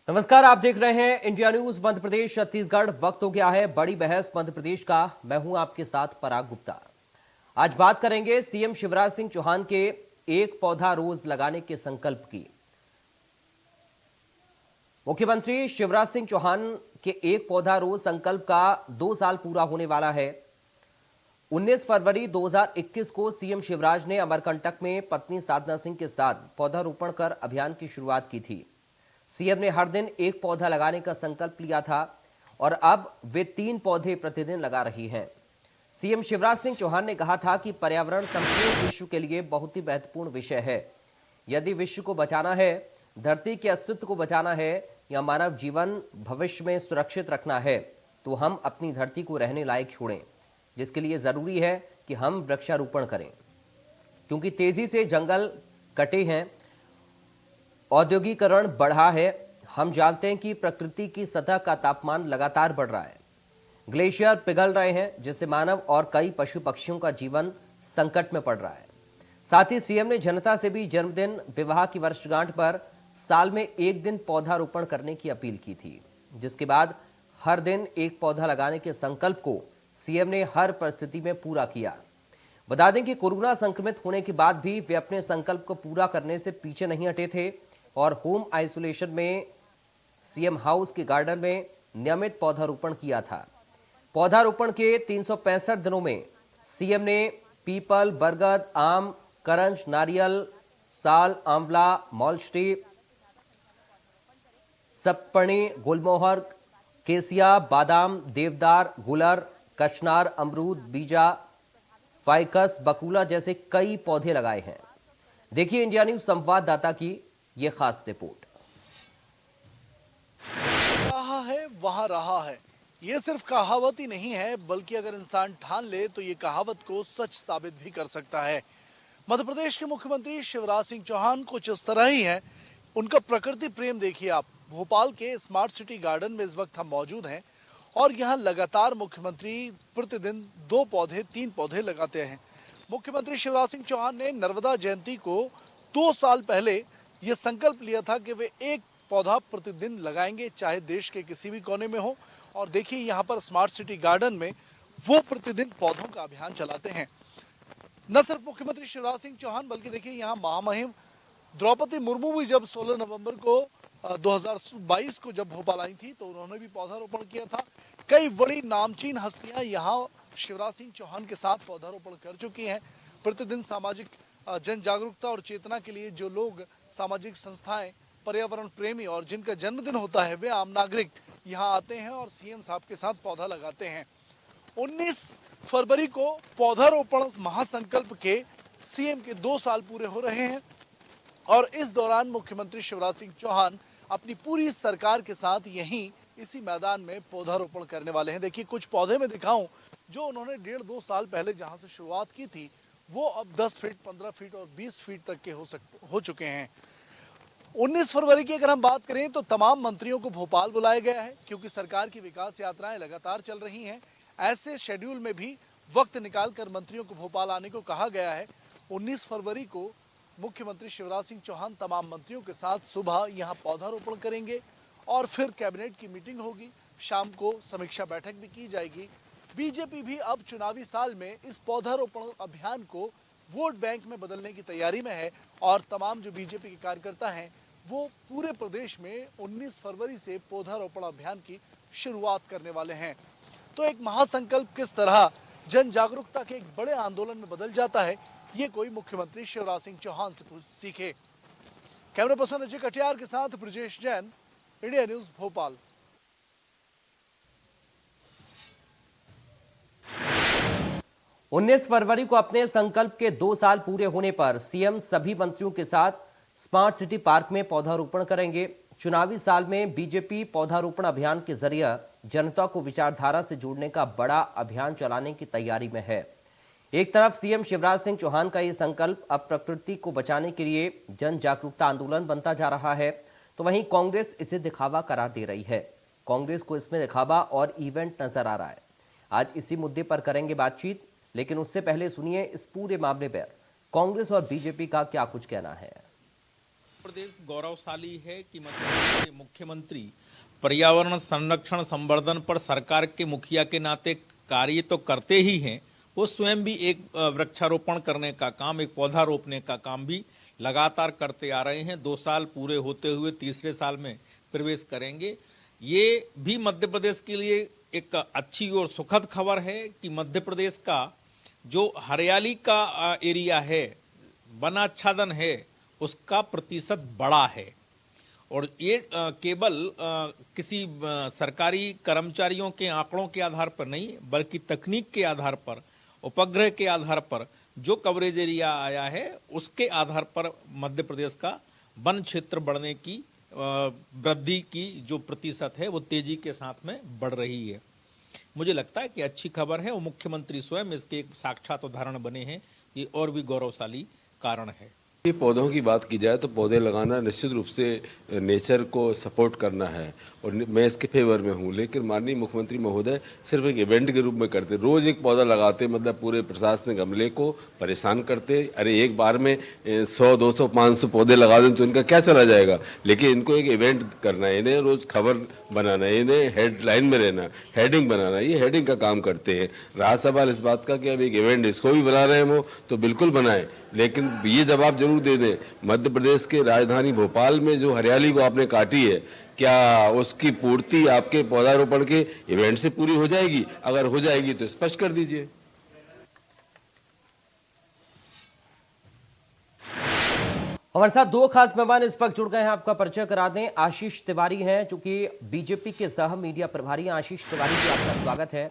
नमस्कार, आप देख रहे हैं इंडिया न्यूज मध्य प्रदेश छत्तीसगढ़। वक्त हो गया है बड़ी बहस मध्य प्रदेश का। मैं हूं आपके साथ पराग गुप्ता। आज बात करेंगे सीएम शिवराज सिंह चौहान के एक पौधा रोज लगाने के संकल्प की। मुख्यमंत्री शिवराज सिंह चौहान के एक पौधा रोज संकल्प का 2 साल पूरा होने वाला है। 19 फरवरी 2021 को सीएम शिवराज ने अमरकंटक में पत्नी साधना सिंह के साथ पौधारोपण कर अभियान की शुरुआत की थी। सीएम ने हर दिन एक पौधा लगाने का संकल्प लिया था और अब वे 3 पौधे प्रतिदिन लगा रही हैं। सीएम शिवराज सिंह चौहान ने कहा था कि पर्यावरण संपूर्ण विश्व के लिए बहुत ही महत्वपूर्ण विषय है। यदि विश्व को बचाना है, धरती के अस्तित्व को बचाना है या मानव जीवन भविष्य में सुरक्षित रखना है, तो हम अपनी धरती को रहने लायक छोड़ें, जिसके लिए जरूरी है कि हम वृक्षारोपण करें। क्योंकि तेजी से जंगल कटे हैं, औद्योगिकरण बढ़ा है। हम जानते हैं कि प्रकृति की सतह का तापमान लगातार बढ़ रहा है, ग्लेशियर पिघल रहे हैं, जिससे मानव और कई पशु पक्षियों का जीवन संकट में पड़ रहा है। साथ ही सीएम ने जनता से भी जन्मदिन, विवाह की वर्षगांठ पर साल में एक दिन पौधारोपण करने की अपील की थी, जिसके बाद हर दिन एक पौधा लगाने के संकल्प को सीएम ने हर परिस्थिति में पूरा किया। बता दें कि कोरोना संक्रमित होने के बाद भी वे अपने संकल्प को पूरा करने से पीछे नहीं हटे थे और होम आइसोलेशन में सीएम हाउस के गार्डन में नियमित पौधारोपण किया था। पौधारोपण के 365 दिनों में सीएम ने पीपल, बरगद, आम, करंज, नारियल, साल, आंवला, मॉलस्ट्री, सप्पणी, गुलमोहर, केसिया, बादाम, देवदार, गुलर, कचनार, अमरूद, बीजा, फाइकस, बकुला जैसे कई पौधे लगाए हैं। देखिए इंडिया न्यूज संवाददाता की ये खास रिपोर्ट। रहा है वहां रहा है, ये सिर्फ कहावत ही नहीं है, बल्कि अगर इंसान ठान ले तो ये कहावत को सच साबित भी कर सकता है। मध्य प्रदेश के मुख्यमंत्री शिवराज सिंह चौहान कुछ इस तरह ही हैं। उनका प्रकृति प्रेम देखिए आप। भोपाल के स्मार्ट सिटी गार्डन में इस वक्त हम मौजूद हैं और यहाँ लगातार मुख्यमंत्री प्रतिदिन 2 पौधे 3 पौधे लगाते हैं। मुख्यमंत्री शिवराज सिंह चौहान ने नर्मदा जयंती को 2 साल पहले ये संकल्प लिया था कि वे एक पौधा प्रतिदिन लगाएंगे, चाहे देश के किसी भी कोने में हो। और देखिए यहाँ पर स्मार्ट सिटी गार्डन में वो प्रतिदिन पौधों का अभियान चलाते हैं। न सिर्फ मुख्यमंत्री शिवराज सिंह चौहान, बल्कि देखिए यहाँ महामहिम द्रौपदी मुर्मू भी जब 16 नवंबर को 2022 को जब भोपाल आई थी तो उन्होंने भी पौधारोपण किया था। कई बड़ी नामचीन हस्तियां यहाँ शिवराज सिंह चौहान के साथ पौधारोपण कर चुकी हैं। प्रतिदिन सामाजिक जन जागरूकता और चेतना के लिए जो लोग, सामाजिक संस्थाएं, पर्यावरण प्रेमी और जिनका जन्मदिन होता है, वे आम नागरिक यहाँ आते हैं और सीएम साहब के साथ पौधा लगाते हैं। 19 फरवरी को पौधारोपण महासंकल्प के सीएम के 2 साल पूरे हो रहे हैं और इस दौरान मुख्यमंत्री शिवराज सिंह चौहान अपनी पूरी सरकार के साथ यहीं इसी मैदान में पौधारोपण करने वाले हैं। देखिए कुछ पौधे में दिखाऊं जो उन्होंने 1.5-2 साल पहले जहां से शुरुआत की थी, वो अब 10 फीट, 15 फीट और 20 फीट तक के हो चुके हैं। 19 फरवरी की अगर हम बात करें तो तमाम मंत्रियों को भोपाल बुलाया गया है, क्योंकि सरकार की विकास यात्राएं लगातार चल रही हैं। ऐसे शेड्यूल में भी वक्त निकालकर मंत्रियों को भोपाल आने को कहा गया है। 19 फरवरी को मुख्यमंत्री शिवराज सिंह चौहान तमाम मंत्रियों के साथ सुबह यहाँ पौधारोपण करेंगे और फिर कैबिनेट की मीटिंग होगी। शाम को समीक्षा बैठक भी की जाएगी। बीजेपी भी अब चुनावी साल में इस पौधारोपण अभियान को वोट बैंक में बदलने की तैयारी में है और तमाम जो बीजेपी के कार्यकर्ता हैं वो पूरे प्रदेश में 19 फरवरी से पौधारोपण अभियान की शुरुआत करने वाले हैं। तो एक महासंकल्प किस तरह जन जागरूकता के एक बड़े आंदोलन में बदल जाता है, ये कोई मुख्यमंत्री शिवराज सिंह चौहान से सीखे। कैमरा पर्सन अजय कटियार के साथ ब्रजेश जैन, इंडिया न्यूज भोपाल। 19 फरवरी को अपने संकल्प के 2 साल पूरे होने पर सीएम सभी मंत्रियों के साथ स्मार्ट सिटी पार्क में पौधारोपण करेंगे। चुनावी साल में बीजेपी पौधारोपण अभियान के जरिए जनता को विचारधारा से जोड़ने का बड़ा अभियान चलाने की तैयारी में है। एक तरफ सीएम शिवराज सिंह चौहान का ये संकल्प अब प्रकृति को बचाने के लिए जन जागरूकता आंदोलन बनता जा रहा है, तो वहीं कांग्रेस इसे दिखावा करार दे रही है। कांग्रेस को इसमें दिखावा और इवेंट नजर आ रहा है। आज इसी मुद्दे पर करेंगे बातचीत, लेकिन उससे पहले सुनिए इस पूरे मामले पर कांग्रेस और बीजेपी का क्या कुछ कहना है। प्रदेश गौरवशाली है कि मध्य प्रदेश के मुख्यमंत्री पर्यावरण संरक्षण संवर्धन पर सरकार के मुखिया के नाते कार्य तो करते ही हैं, वो स्वयं भी एक वृक्षारोपण करने का काम, एक पौधा रोपने का काम भी लगातार करते आ रहे हैं। 2 साल पूरे होते हुए तीसरे साल में प्रवेश करेंगे। ये भी मध्य प्रदेश के लिए एक अच्छी और सुखद खबर है कि मध्य प्रदेश का जो हरियाली का एरिया है, वनाच्छादन है, उसका प्रतिशत बड़ा है। और ये केवल किसी सरकारी कर्मचारियों के आंकड़ों के आधार पर नहीं, बल्कि तकनीक के आधार पर, उपग्रह के आधार पर जो कवरेज एरिया आया है, उसके आधार पर मध्य प्रदेश का वन क्षेत्र बढ़ने की वृद्धि की जो प्रतिशत है वो तेजी के साथ में बढ़ रही है। मुझे लगता है कि अच्छी खबर है और मुख्यमंत्री स्वयं इसके एक साक्षात उदाहरण बने हैं। ये और भी गौरवशाली कारण है। ये पौधों की बात की जाए तो पौधे लगाना निश्चित रूप से नेचर को सपोर्ट करना है और मैं इसके फेवर में हूँ, लेकिन माननीय मुख्यमंत्री महोदय सिर्फ एक इवेंट के रूप में करते, रोज एक पौधा लगाते, मतलब पूरे प्रशासनिक अमले को परेशान करते। अरे एक बार में 100, 200, 500 पौधे लगा दें तो इनका क्या चला जाएगा, लेकिन इनको एक इवेंट करना है, इन्हें रोज खबर बनाना है, इन्हें हेडलाइन में रहना, हेडिंग बनाना, ये हेडिंग का काम करते हैं। रहा सवाल इस बात का कि अब एक इवेंट इसको भी बना रहे हैं वो, तो बिल्कुल बनाएं, लेकिन ये जवाब जरूर दे दें, मध्य प्रदेश के राजधानी भोपाल में जो हरियाली को आपने काटी है, क्या उसकी पूर्ति आपके पौधारोपण के इवेंट से पूरी हो जाएगी? अगर हो जाएगी तो स्पष्ट कर दीजिए। हमारे साथ 2 खास मेहमान इस वक्त जुड़ गए हैं, आपका परिचय करा दें। आशीष तिवारी हैं, जो कि बीजेपी के सह मीडिया प्रभारी हैं। आशीष तिवारी जी, आपका स्वागत है।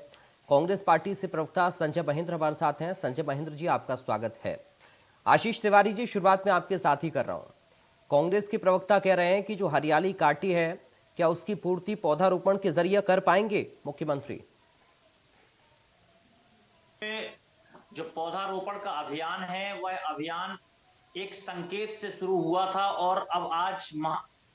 कांग्रेस पार्टी से प्रवक्ता संजय महेंद्र हमारे साथ हैं। संजय महेंद्र जी, आपका स्वागत है। आशीष तिवारी जी, शुरुआत में आपके साथ ही कर रहा हूं। कांग्रेस के प्रवक्ता कह रहे हैं कि जो हरियाली काटी है, क्या उसकी पूर्ति पौधारोपण के जरिए कर पाएंगे मुख्यमंत्री? जो पौधारोपण का अभियान है, वह अभियान एक संकेत से शुरू हुआ था और अब आज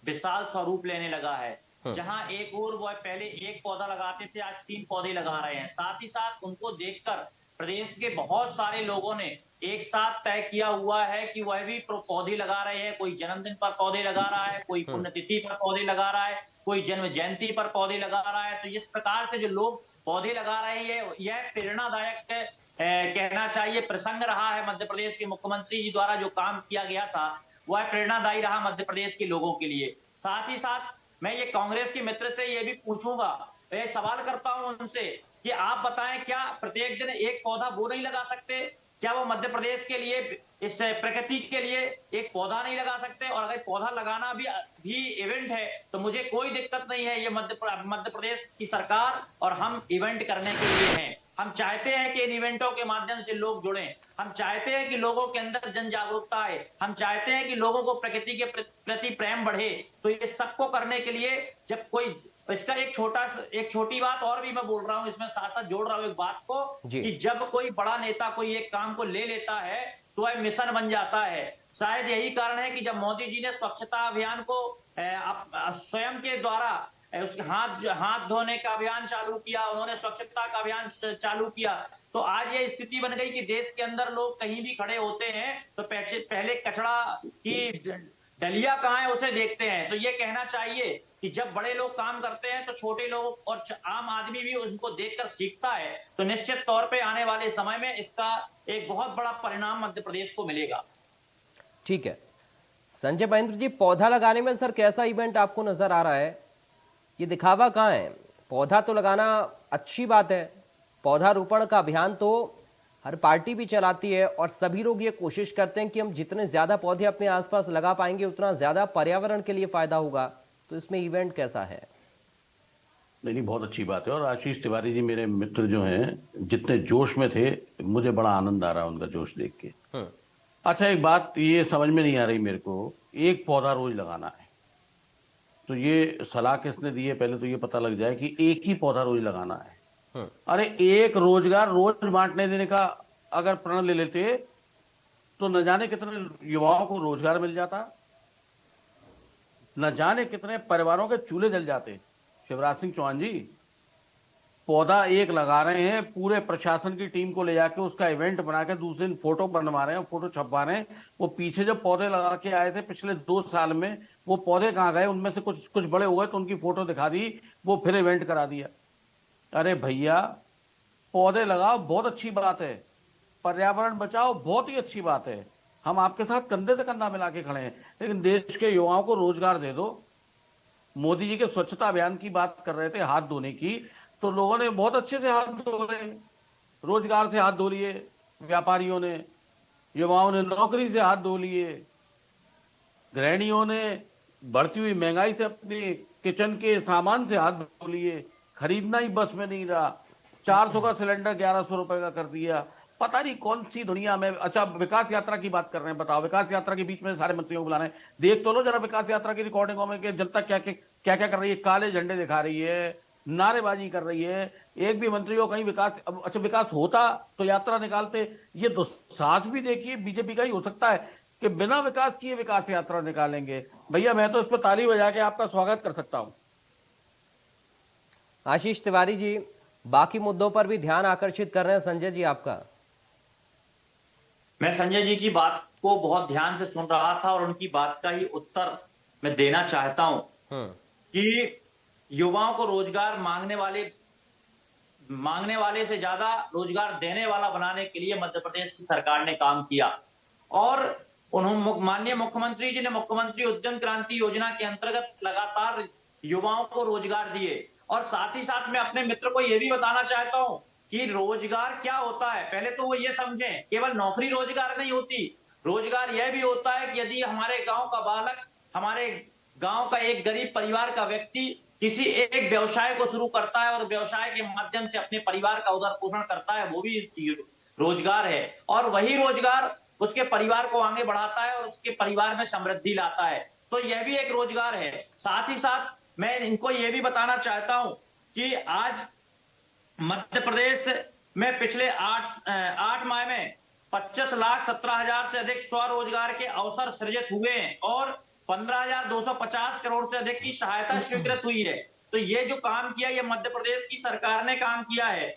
विशाल स्वरूप लेने लगा है। जहां एक और वह पहले 1 पौधा लगाते थे, आज 3 पौधे लगा रहे हैं। साथ ही साथ उनको देखकर प्रदेश के बहुत सारे लोगों ने एक साथ तय किया हुआ है कि वह भी पौधे लगा रहे हैं। कोई जन्मदिन पर पौधे लगा रहा है, कोई पुण्यतिथि पर पौधे लगा रहा है, कोई जन्म जयंती पर पौधे लगा रहा है। तो इस प्रकार से जो लोग पौधे लगा रहे हैं, यह प्रेरणादायक कहना चाहिए प्रसंग रहा है। मध्य प्रदेश के मुख्यमंत्री जी द्वारा जो काम किया गया था, वह प्रेरणादायी रहा मध्य प्रदेश के लोगों के लिए। साथ ही साथ मैं ये कांग्रेस के मित्र से ये भी पूछूंगा, मैं सवाल करता हूं उनसे कि आप बताएं, क्या प्रत्येक दिन 1 पौधा वो नहीं लगा सकते? क्या वो मध्य प्रदेश के लिए, इस प्रकृति के लिए 1 पौधा नहीं लगा सकते? और अगर पौधा लगाना भी इवेंट है तो मुझे कोई दिक्कत नहीं है। ये मध्य प्रदेश की सरकार और हम इवेंट करने के लिए हैं। हम चाहते हैं कि इन इवेंटों के माध्यम से लोग जुड़ें। हम चाहते हैं कि लोगों के अंदर जन जागरूकता आए। हम चाहते हैं कि लोगों को प्रकृति के प्रति प्रेम बढ़े। तो ये सबको करने के लिए जब कोई, इसका एक छोटी बात और भी मैं बोल रहा हूं, इसमें साथ साथ जोड़ रहा हूं एक बात को, कि जब कोई बड़ा नेता कोई एक काम को ले लेता है तो वह मिशन बन जाता है। शायद यही कारण है कि जब मोदी जी ने स्वच्छता अभियान को स्वयं के द्वारा उसके हाथ धोने का अभियान चालू किया, उन्होंने स्वच्छता का अभियान चालू किया, तो आज ये स्थिति बन गई कि देश के अंदर लोग कहीं भी खड़े होते हैं तो पहले कचरा की डलिया कहाँ है उसे देखते हैं। तो ये कहना चाहिए कि जब बड़े लोग काम करते हैं तो छोटे लोग और आम आदमी भी उनको देखकर सीखता है। तो निश्चित तौर पे आने वाले समय में इसका एक बहुत बड़ा परिणाम मध्य प्रदेश को मिलेगा। ठीक है संजय महेंद्र जी, पौधा लगाने में सर कैसा इवेंट आपको नजर आ रहा है? ये दिखावा कहाँ है? पौधा तो लगाना अच्छी बात है, पौधारोपण का अभियान तो हर पार्टी भी चलाती है और सभी लोग ये कोशिश करते हैं कि हम जितने ज्यादा पौधे अपने आसपास लगा पाएंगे उतना ज्यादा पर्यावरण के लिए फायदा होगा। तो इसमें इवेंट कैसा है? नहीं, बहुत अच्छी बात है। और आशीष तिवारी जी मेरे मित्र जो हैं, जितने जोश में थे, मुझे बड़ा आनंद आ रहा है उनका जोश देख के। अच्छा, एक बात ये समझ में नहीं आ रही मेरे को, 1 पौधा रोज लगाना है, तो ये सलाह किसने दी है? पहले तो ये पता लग जाए कि 1 ही पौधा रोज लगाना है। अरे 1 रोजगार रोज बांटने देने का अगर प्रण ले लेते तो न जाने कितने युवाओं को रोजगार मिल जाता, न जाने कितने परिवारों के चूल्हे जल जाते। शिवराज सिंह चौहान जी, पौधा एक लगा रहे हैं, पूरे प्रशासन की टीम को ले जाके उसका इवेंट बना के दूसरे दिन फोटो बनवा रहे हैं, फोटो छपवा रहे हैं। वो पीछे जब पौधे लगा के आए थे पिछले 2 साल में, वो पौधे कहाँ गए? उनमें से कुछ कुछ बड़े हो गए तो उनकी फोटो दिखा दी, वो फिर इवेंट करा दिया। अरे भैया, पौधे लगाओ बहुत अच्छी बात है, पर्यावरण बचाओ बहुत ही अच्छी बात है, हम आपके साथ कंधे से कंधा मिला के खड़े हैं, लेकिन देश के युवाओं को रोजगार दे दो। मोदी जी के स्वच्छता अभियान की बात कर रहे थे, हाथ धोने की, तो लोगों ने बहुत अच्छे से हाथ धोए, रोजगार से हाथ धो लिए, व्यापारियों ने, युवाओं ने नौकरी से हाथ धो लिए, गृहिणियों ने बढ़ती हुई महंगाई से अपने किचन के सामान से हाथ धो लिए, खरीदना ही बस में नहीं रहा, 400 का सिलेंडर 1100 रुपए का कर दिया। पता नहीं कौन सी दुनिया में। अच्छा, विकास यात्रा की बात कर रहे हैं, बताओ, विकास यात्रा के बीच में सारे मंत्रियों को बुला रहे हैं, देख तो लो जरा विकास यात्रा की रिकॉर्डिंगों में कि जनता क्या क्या क्या कर रही है। काले झंडे दिखा रही है, नारेबाजी कर रही है, एक भी मंत्री को कहीं विकास, अच्छा विकास होता तो यात्रा निकालते। ये दुस्साहस भी देखिए बीजेपी का ही हो सकता है कि बिना विकास किए विकास यात्रा निकालेंगे। भैया मैं तो इस पर ताली बजा के आपका स्वागत कर सकता हूं। आशीष तिवारी जी, बाकी मुद्दों पर भी ध्यान आकर्षित कर रहे हैं संजय जी आपका। मैं संजय जी की बात को बहुत ध्यान से सुन रहा था और उनकी बात का ही उत्तर मैं देना चाहता हूं कि युवाओं को रोजगार मांगने वाले से ज्यादा रोजगार देने वाला बनाने के लिए मध्य प्रदेश की सरकार ने काम किया और माननीय मुख्यमंत्री जी ने मुख्यमंत्री उद्यम क्रांति योजना के अंतर्गत लगातार युवाओं को रोजगार दिए। और साथ ही साथ मैं अपने मित्र को यह भी बताना चाहता हूं कि रोजगार क्या होता है, पहले तो वो ये समझें, केवल नौकरी रोजगार नहीं होती, रोजगार यह भी होता है कि यदि हमारे गांव का बालक, हमारे गांव का एक गरीब परिवार का व्यक्ति किसी एक व्यवसाय को शुरू करता है और व्यवसाय के माध्यम से अपने परिवार का उदर पोषण करता है, वो भी रोजगार है। और वही रोजगार उसके परिवार को आगे बढ़ाता है और उसके परिवार में समृद्धि लाता है, तो यह भी एक रोजगार है। साथ ही साथ मैं इनको यह भी बताना चाहता हूं कि आज मध्य प्रदेश में पिछले 8 माह में 25,17,000 से अधिक स्वरोजगार के अवसर सृजित हुए हैं और 15,250 करोड़ से अधिक की सहायता स्वीकृत हुई है। तो ये जो काम किया, ये मध्य प्रदेश की सरकार ने काम किया है।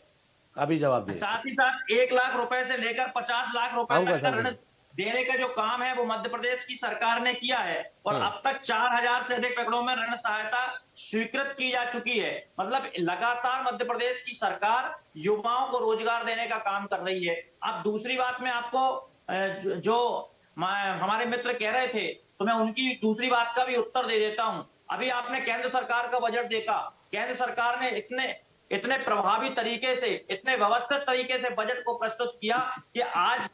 अभी जवाब दिए। साथ ही साथ 1 लाख रुपए से लेकर 50 लाख रुपए तक का ऋण देने का जो काम है वो मध्य प्रदेश की सरकार ने किया है और अब तक 4,000 से अधिक प्रकरणों में ऋण सहायता स्वीकृत की जा चुकी है। मतलब लगातार मध्य प्रदेश की सरकार युवाओं को रोजगार देने का काम कर रही है। अब दूसरी बात में आपको जो हमारे मित्र कह रहे थे, तो मैं उनकी दूसरी बात का भी उत्तर दे देता हूं। अभी आपने केंद्र सरकार का बजट देखा, केंद्र सरकार ने इतने प्रभावी तरीके से, इतने व्यवस्थित तरीके से बजट को प्रस्तुत किया कि आज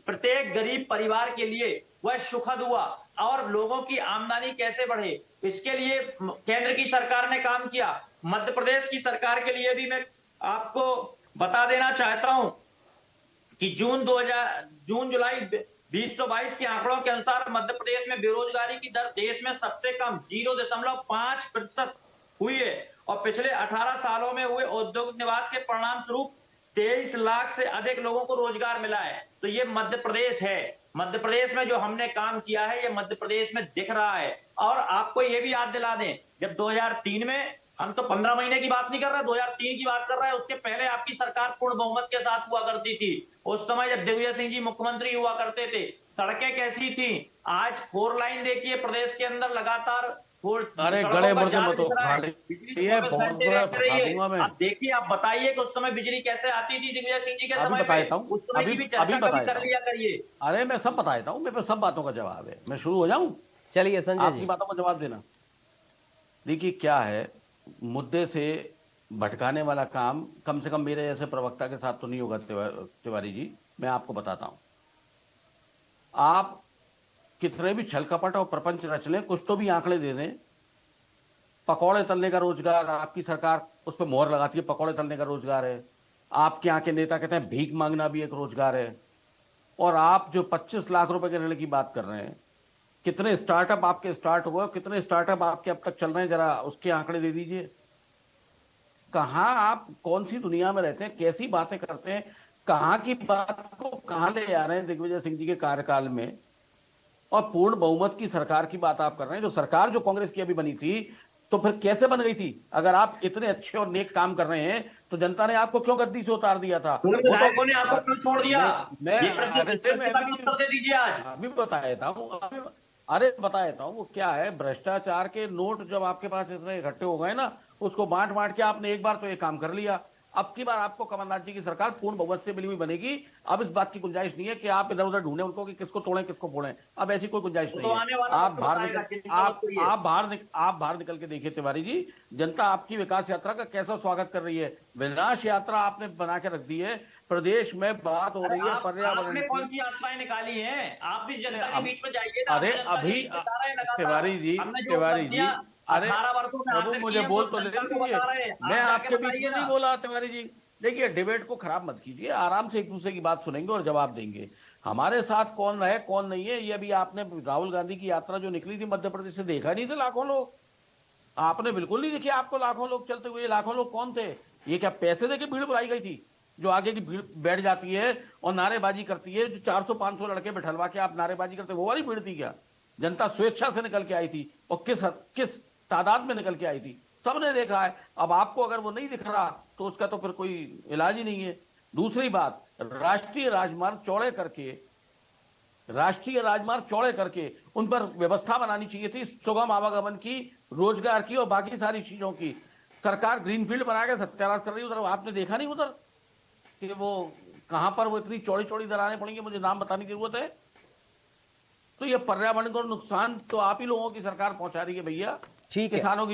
प्रत्येक गरीब परिवार के लिए वह सुखद हुआ और लोगों की आमदनी कैसे बढ़े, इसके लिए केंद्र की सरकार ने काम किया। मध्य प्रदेश की सरकार के लिए भी मैं आपको बता देना चाहता हूं कि जून जुलाई 2022 के आंकड़ों के अनुसार मध्य प्रदेश में बेरोजगारी की दर देश में सबसे कम 0.5% हुई है और पिछले 18 सालों में हुए औद्योगिक निवास के परिणाम स्वरूप 23 लाख से अधिक लोगों को रोजगार मिला है। तो ये मध्य प्रदेश है। मध्य प्रदेश में जो हमने काम किया है ये मध्य प्रदेश में दिख रहा है। और आपको ये भी याद दिला दें, जब 2003 में, हम तो 15 महीने की बात नहीं कर रहे, 2003 की बात कर रहे हैं, उसके पहले आपकी सरकार पूर्ण बहुमत के साथ हुआ करती थी। उस समय जब दिग्विजय सिंह जी मुख्यमंत्री हुआ करते थे, सड़कें कैसी थी? आज 4 लाइन देखिए प्रदेश के अंदर लगातार। अरे गड़े मुर्गे मत ये बहुत बड़ा बता दूंगा मैं। आप देखिए, आप बताइए कि उस समय बिजली कैसे आती थी दिग्विजय सिंह जी के समय पे? उस समय की भी चर्चा कर लिया करिए। अरे मैं सब बताता हूँ, मेरे पे सब बातों का जवाब है। मैं शुरू हो जाऊं? चलिए संजय जी, आपकी बातों का जवाब देना। देखिए क्या है, मुद्दे से भटकाने वाला काम कम से कम मेरे जैसे प्रवक्ता के साथ तो नहीं होगा तिवारी जी। मैं आपको बताता हूं, आप कितने भी छल कपट और प्रपंच रच लें, कुछ तो भी आंकड़े दे दें। पकौड़े तलने का रोजगार आपकी सरकार उस पर मोहर लगाती है, पकौड़े तलने का रोजगार है। आपके यहाँ के नेता कहते हैं भीख मांगना भी एक रोजगार है। और आप जो 25 लाख रुपए के ऋण की बात कर रहे हैं, कितने स्टार्टअप आपके स्टार्ट हुए, कितने स्टार्टअप आपके अब तक चल रहे हैं, जरा उसके आंकड़े दे दीजिए। कहां आप कौन सी दुनिया में रहते हैं, कैसी बातें करते हैं, कहां की बात को कहां ले जा रहे हैं दिग्विजय सिंह जी के कार्यकाल में। और पूर्ण बहुमत की सरकार की बात आप कर रहे हैं। जो सरकार जो कांग्रेस की अभी बनी थी, तो फिर कैसे बन गई थी? अगर आप इतने अच्छे और नेक काम कर रहे हैं तो जनता ने आपको क्यों गद्दी से उतार दिया था? पूरे वो तो विधायकों ने आपको क्यों छोड़ दिया? मैं ये प्रश्न अरे इस प्रश्न का भी उत्तर दे दीजिए आज। अभी बता देता हूँ अरे बता देता हूँ वो क्या है। भ्रष्टाचार के नोट जब आपके पास इतने इकट्ठे हो गए ना, उसको बांट बांट के आपने एक बार तो ये काम कर लिया। अब की बार आपको कमलनाथ जी की सरकार पूर्ण बहुमत से मिली हुई बनेगी। अब इस बात की गुंजाइश नहीं है कि आप इधर उधर ढूंढे उनको कि किसको तोड़ें किसको फोड़ें। अब ऐसी कोई गुंजाइश वो नहीं तो आने है। वाला आप वक्त बाहर बताएगा, निकल चिंता मत करिए। आप बाहर निकल के देखिए तिवारी जी, जनता आपकी विकास यात्रा का कैसा स्वागत कर रही है। विनाश यात्रा आपने बना के रख दी है। प्रदेश में बात हो रही है पर्यावरण आपने की। कौन सी यात्राएं निकाली हैं? आप भी जनता के अब बीच में जाइए ना। अरे हमने जनता के अभी बीच में जा रहे हैं लगातार। तिवारी जी, हमने जो तिवारी जी, उपलब्धियां अरे 18 वर्षों में प्रभु हासिल की मुझे हैं, बोल वो तो ले जनता को लीजिए। बता रहे हैं। मैं आप आपके जाके बीच में बताइए नहीं ना। बोला तिवारी जी। देखिए डिबेट को खराब मत कीजिए, आराम से एक दूसरे की बात सुनेंगे और जवाब देंगे। हमारे साथ कौन है कौन नहीं है, ये अभी आपने राहुल गांधी की यात्रा जो निकली थी मध्य प्रदेश से देखा नहीं थे लाखों लोग? आपने बिल्कुल नहीं देखी आपको लाखों लोग चलते हुए? लाखों लोग कौन थे? ये क्या पैसे देके भीड़ बुलाई गई थी जो आगे की भीड़ बैठ जाती है और नारेबाजी करती है? जो 400-500 लड़के बैठलवा के आप नारेबाजी करते वो वाली भीड़ थी क्या? जनता स्वेच्छा से निकल के आई थी और किस तादाद में निकल के आई थी सबने देखा है। अब आपको अगर वो नहीं दिख रहा तो उसका तो फिर कोई इलाज ही नहीं है। दूसरी बात, राष्ट्रीय राजमार्ग चौड़े करके उन पर व्यवस्था बनानी चाहिए थी, सुगम आवागमन की, रोजगार की और बाकी सारी चीजों की। सरकार ग्रीनफील्ड बना के सत्यानाश कर रही है। उधर आपने देखा नहीं उधर कि वो कहां पर वो इतनी चौड़ी चौड़ी दरारें पड़ेंगी, मुझे नाम बताने की जरूरत है। तो ये पर्यावरण को नुकसान तो आप ही लोगों की सरकार पहुंचा रही है भैया। ठीक है। किसानों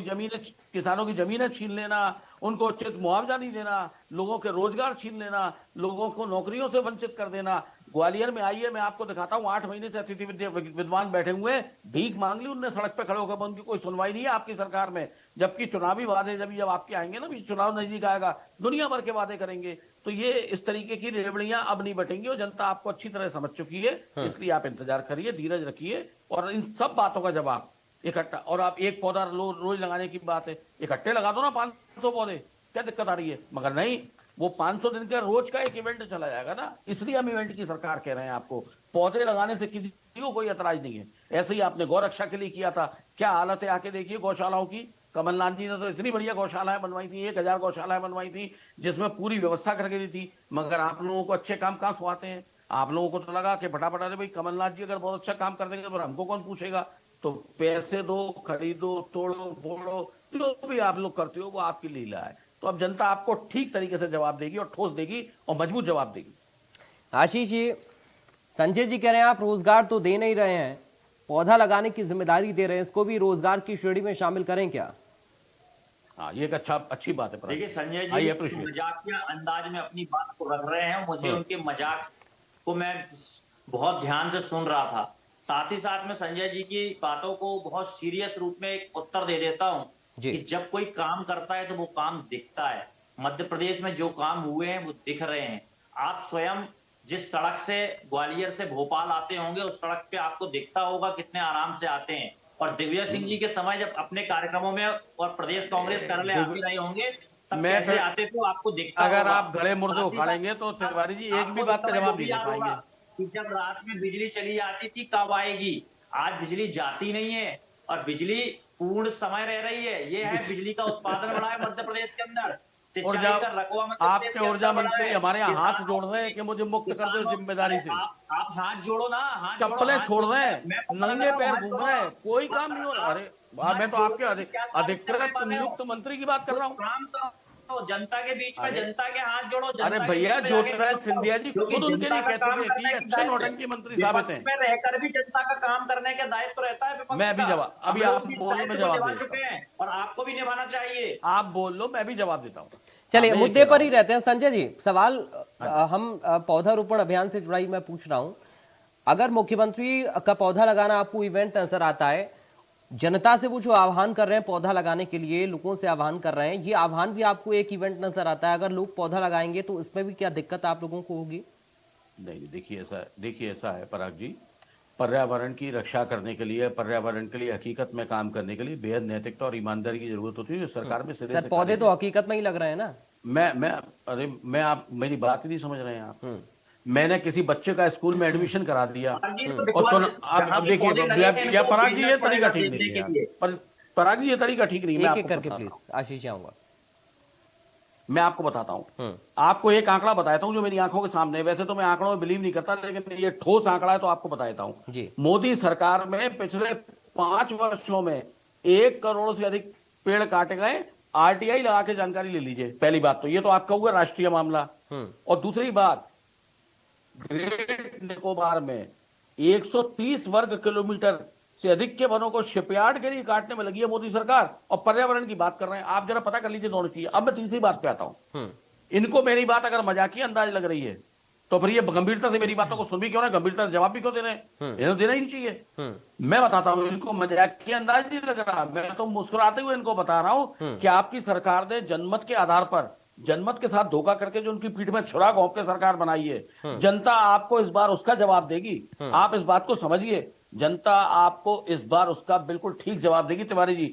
की जमीनें छीन लेना, उनको उचित मुआवजा नहीं देना, लोगों के रोजगार छीन लेना, लोगों को नौकरियों से वंचित कर देना। ग्वालियर में आइए, मैं आपको दिखाता हूँ, 8 महीने से अतिथि विद्वान बैठे हुए हैं, भीख मांग ली उनने सड़क पे खड़े होकर, उनकी कोई सुनवाई नहीं है आपकी सरकार में। जबकि चुनावी वादे जब आपके आएंगे ना, चुनाव नजदीक आएगा, दुनिया भर के वादे करेंगे। तो ये इस तरीके की रेवड़ियां अब नहीं बटेंगी और जनता आपको अच्छी तरह समझ चुकी है। इसलिए आप इंतजार करिए, धीरज रखिए और इन सब बातों का जवाब इकट्ठा। और आप एक पौधा रोज लगाने की बात है, इकट्ठे लगा दो ना 500 पौधे, क्या दिक्कत आ रही है? मगर नहीं, वो 500 दिन का रोज का एक इवेंट चला जाएगा ना। इसलिए हम इवेंट की सरकार कह रहे हैं आपको, पौधे लगाने से किसी को कोई एतराज नहीं है। ऐसे ही आपने गौ रक्षा के लिए किया था, क्या हालत है आके देखिए गौशालाओं की। कमलनाथ जी ने तो इतनी बढ़िया गौशालाएं बनवाई थी, 1000 गौशालाएं बनवाई थी जिसमें पूरी व्यवस्था करके दी थी। मगर आप लोगों को अच्छे काम कहां सुहाते हैं? आप लोगों को तो लगा कि फटाफट, अरे भाई कमलनाथ जी अगर बहुत अच्छा काम कर देंगे तो हमको कौन पूछेगा। तो पैसे दो, खरीदो, तोड़ो फोड़ो, जो भी आप लोग करते हो वो आपकी लीला है। तो अब जनता आपको ठीक तरीके से जवाब देगी और ठोस देगी और मजबूत जवाब देगी। आशीष जी, संजय जी कह रहे हैं आप रोजगार तो दे नहीं रहे हैं, पौधा लगाने की जिम्मेदारी दे रहे हैं, इसको भी रोजगार की श्रेणी में शामिल करें क्या? हाँ, ये एक अच्छी बात है। देखिए संजय जी मजाकिया अंदाज में अपनी बात को रख रहे हैं। मुझे उनके मजाक को मैं बहुत ध्यान से सुन रहा था। साथ ही साथ में संजय जी की बातों को बहुत सीरियस रूप में एक उत्तर दे देता हूं कि जब कोई काम करता है तो वो काम दिखता है। मध्य प्रदेश में जो काम हुए हैं वो दिख रहे हैं। आप स्वयं जिस सड़क से ग्वालियर से भोपाल आते होंगे, उस सड़क पे आपको दिखता होगा कितने आराम से आते हैं। और दिव्या सिंह जी के समय जब अपने कार्यक्रमों में और प्रदेश कांग्रेस कार्यालय आते रहे होंगे, तब कैसे आते थे आपको दिखता होगा। अगर आप गले मुर्दे उखाड़ेंगे तो तिवारी जी एक भी बात का जवाब नहीं दे पाएंगे कि जब रात में बिजली चली जाती थी कब आएगी। आज बिजली जाती नहीं है और बिजली पूर्ण समय रह रही है। ये है बिजली का उत्पादन बढ़ा है मध्य प्रदेश के अंदर। ऊर्जा, आपके ऊर्जा मंत्री हमारे यहाँ हाथ जोड़ रहे हैं कि मुझे मुक्त कर दो जिम्मेदारी से। आप हाथ जोड़ो ना, चप्पलें छोड़ रहे हैं, नंगे पैर घूम रहे हैं, कोई काम नहीं हो रहा। अरे मैं तो आपके अधिकृत नियुक्त मंत्री की बात कर रहा हूँ। तो जनता के बीच में जनता के हाथ जोड़ो। अरे भैया, ज्योतिराज सिंधिया जी खुद उनके लिए कह चुके हैं कि अच्छे नौटंकी मंत्री साबित हैं। में रहकर भी जनता का काम करने का दायित्व रहता है विपक्ष का। मैं अभी आप बोलो, मैं जवाब दे चुके हैं और आपको भी निभाना चाहिए। आप बोल लो, मैं भी जवाब देता हूँ। चलिए मुद्दे पर ही रहते हैं। संजय जी, सवाल हम पौधारोपण अभियान से जुड़ा ही मैं पूछ रहा हूं। अगर मुख्यमंत्री का पौधा लगाना आपको इवेंट नजर आता है, जनता से वो जो आह्वान कर रहे हैं पौधा लगाने के लिए, लोगों से आह्वान कर रहे हैं, ये आह्वान भी आपको एक इवेंट नजर आता है। अगर लोग पौधा लगाएंगे तो इसमें भी क्या दिक्कत आप लोगों को होगी? नहीं, देखिए ऐसा है पराग जी, पर्यावरण की रक्षा करने के लिए, पर्यावरण के लिए हकीकत में काम करने के लिए बेहद नैतिकता और ईमानदारी की जरूरत होती है। सरकार में सर पौधे तो हकीकत में ही लग रहे हैं ना। आप मेरी बात ही नहीं समझ रहे हैं आप। मैंने किसी बच्चे का स्कूल में एडमिशन करा दिया उसको। अब देखिए पराग जी, ये तरीका ठीक नहीं है। पर पराग जी ये तरीका ठीक नहीं। एक एक करके प्लीज, आशीष आऊंगा। मैं आपको बताता हूं, आपको एक आंकड़ा बताता हूं जो मेरी आंखों के सामने है। वैसे तो मैं आंकड़ों में बिलीव नहीं करता, लेकिन ये ठोस आंकड़ा है तो आपको बताता हूं जी। मोदी सरकार में पिछले 5 वर्षों में 1 करोड़ से अधिक पेड़ काटे गए। आरटीआई लगा के जानकारी ले लीजिए। पहली बात तो ये तो आपका हुआ राष्ट्रीय मामला। और दूसरी बात, ग्रेट निकोबार में 130 वर्ग किलोमीटर से अधिक के वनों को शिपयार्ड के लिए काटने में लगी है मोदी सरकार, और पर्यावरण की बात कर रहे हैं। आप जरा पता कर लीजिए दोनों चीजें। अब मैं तीसरी बात पे आता हूं। इनको मेरी बात अगर मजाकिया अंदाज लग रही है तो फिर ये गंभीरता से मेरी बातों को सुन भी क्यों रहे, गंभीरता से जवाब भी क्यों दे रहे हैं? इन्हें देना ही नहीं चाहिए। मैं बताता हूं, इनको मजाकिया अंदाज नहीं लग रहा, मैं तो मुस्कुराते हुए इनको बता रहा हूं कि आपकी सरकार ने जनमत के आधार पर, जनमत के साथ धोखा करके जो उनकी पीठ में छुरा घोंप के सरकार बनाई है, जनता आपको इस बार उसका जवाब देगी। आप इस बात को समझिए, जनता आपको इस बार उसका बिल्कुल ठीक जवाब देगी। तिवारी जी,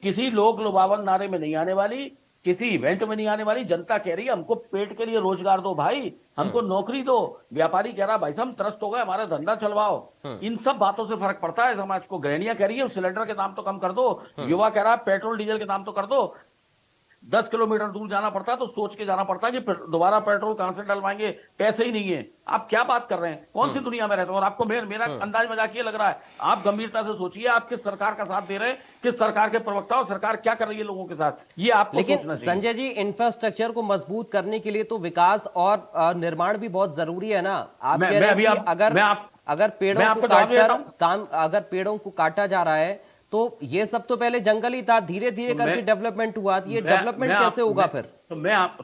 किसी लोक लुभावन नारे में नहीं आने वाली, किसी इवेंट में नहीं आने वाली। जनता कह रही है हमको पेट के लिए रोजगार दो भाई, हमको नौकरी दो। व्यापारी कह रहा भाई साहब त्रस्त हो गए, हमारा धंधा चलवाओ। इन सब बातों से फर्क पड़ता है समाज को। गृहणियां कह रही है सिलेंडर के दाम तो कम कर दो, युवा कह रहा है पेट्रोल डीजल के दाम तो कर दो। 10 किलोमीटर दूर जाना पड़ता है तो सोच के जाना पड़ता है कि दोबारा पेट्रोल कहां से डलवाएंगे, पैसे ही नहीं है। आप क्या बात कर रहे हैं, कौन सी दुनिया में रहते हो? और आपको मेरा अंदाज मजाकिया लग रहा है। आप गंभीरता से सोचिए, आप किस सरकार का साथ दे रहे हैं, किस सरकार के प्रवक्ता और सरकार क्या कर रही है लोगों के साथ, ये आपको सोचना चाहिए। लेकिन संजय जी, इंफ्रास्ट्रक्चर को मजबूत करने के लिए तो विकास और निर्माण भी बहुत जरूरी है ना। आप कह रहे हैं कि अगर पेड़ों को काटा जा रहा है तो ये सब तो पहले जंगल ही था, धीरे धीरे करके डेवलपमेंट हुआ। ये डेवलपमेंट कैसे होगा फिर?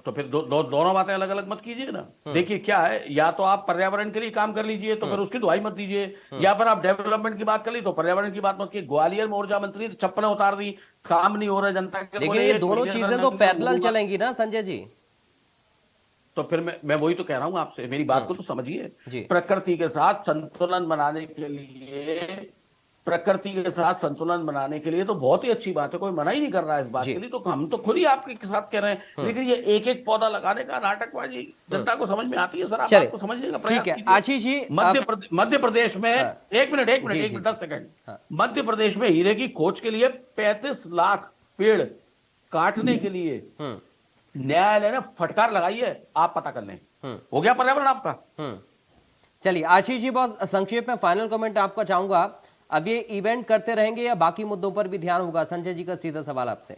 तो फिर दोनों बातें अलग अलग मत कीजिए ना। देखिए क्या है, या तो आप पर्यावरण के लिए काम कर लीजिए तो फिर उसकी दुहाई मत दीजिए, या फिर आप डेवलपमेंट की बात कर ली तो पर्यावरण की बात मत कीजिए। ग्वालियर में ऊर्जा मंत्री चप्पलें उतार दी, काम नहीं हो रहा जनता के। लेकिन ये दोनों चीजें तो पैरेलल चलेंगी ना संजय जी। तो फिर मैं वही तो कह रहा हूं आपसे, मेरी बात को तो समझिए। प्रकृति के साथ संतुलन बनाने के लिए, प्रकृति के साथ संतुलन बनाने के लिए तो बहुत ही अच्छी बात है, कोई मना ही नहीं कर रहा है इस बात के लिए। तो हम तो खुद ही आपके साथ कह रहे हैं, लेकिन ये एक एक पौधा लगाने का नाटकबाजी जनता को समझ में आती है। सर आप आपको समझने का प्रयास कीजिए। आशीष जी, मध्य प्रदेश में एक मिनट 10 सेकंड, मध्य प्रदेश में हीरे की खोज के लिए 35 लाख पेड़ काटने के लिए न्यायालय ने फटकार लगाई है। आप पता कर लें, हो गया पर्यावरण आपका। चलिए आशीष जी, बहुत संक्षेप में फाइनल कमेंट आपका चाहूंगा। अब ये इवेंट करते रहेंगे या बाकी मुद्दों पर भी ध्यान होगा? संजय जी का सीधा सवाल आपसे।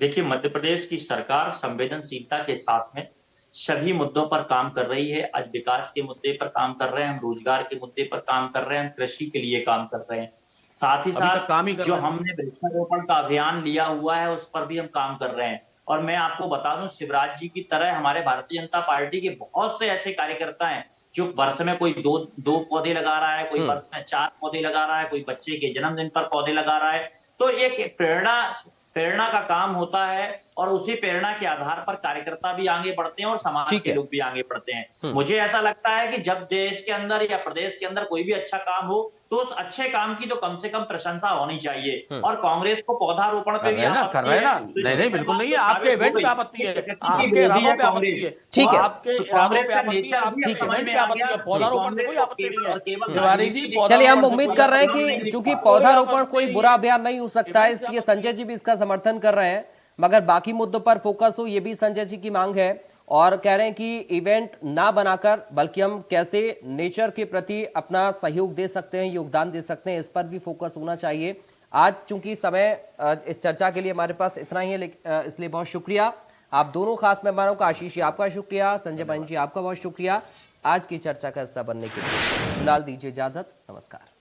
देखिए, मध्य प्रदेश की सरकार संवेदनशीलता के साथ में सभी मुद्दों पर काम कर रही है। आज विकास के मुद्दे पर काम कर रहे हैं, हम रोजगार के मुद्दे पर काम कर रहे हैं, हम कृषि के लिए काम कर रहे हैं। साथ ही साथ जो हमने वृक्षारोपण का अभियान लिया हुआ है उस पर भी हम काम कर रहे हैं। और मैं आपको बता दूं, शिवराज जी की तरह हमारे भारतीय जनता पार्टी के बहुत से ऐसे कार्यकर्ता हैं जो वर्ष में कोई दो पौधे लगा रहा है, कोई वर्ष में 4 पौधे लगा रहा है, कोई बच्चे के जन्मदिन पर पौधे लगा रहा है। तो एक प्रेरणा का काम होता है और उसी प्रेरणा के आधार पर कार्यकर्ता भी आगे बढ़ते हैं और समाज के लोग भी आगे बढ़ते हैं। मुझे ऐसा लगता है कि जब देश के अंदर या प्रदेश के अंदर कोई भी अच्छा काम हो तो उस अच्छे काम की तो कम से कम प्रशंसा होनी चाहिए। और कांग्रेस को पौधारोपण पे भी कर रहे हैं ना? नहीं बिल्कुल नहीं है। आपके इवेंट पे आपत्ति है, आपके इरादों पे आपत्ति है, ठीक है, आपके इरादों पे आपत्ति है, आपके इवेंट पे आपत्ति है, पौधारोपण पे कोई आपत्ति नहीं है। तिवारी जी, चलिए हम उम्मीद कर रहे हैं कि चूंकि पौधारोपण कोई बुरा अभियान नहीं हो सकता है, इसलिए संजय जी भी इसका समर्थन कर रहे हैं, मगर बाकी मुद्दों पर फोकस हो, ये भी संजय जी की मांग है। और कह रहे हैं कि इवेंट ना बनाकर बल्कि हम कैसे नेचर के प्रति अपना सहयोग दे सकते हैं, योगदान दे सकते हैं, इस पर भी फोकस होना चाहिए। आज चूंकि समय इस चर्चा के लिए हमारे पास इतना ही है, इसलिए बहुत शुक्रिया आप दोनों खास मेहमानों का। आशीष जी आपका शुक्रिया, संजय बहन जी आपका बहुत शुक्रिया आज की चर्चा का हिस्सा बनने के लिए। फिलहाल दीजिए इजाजत, नमस्कार।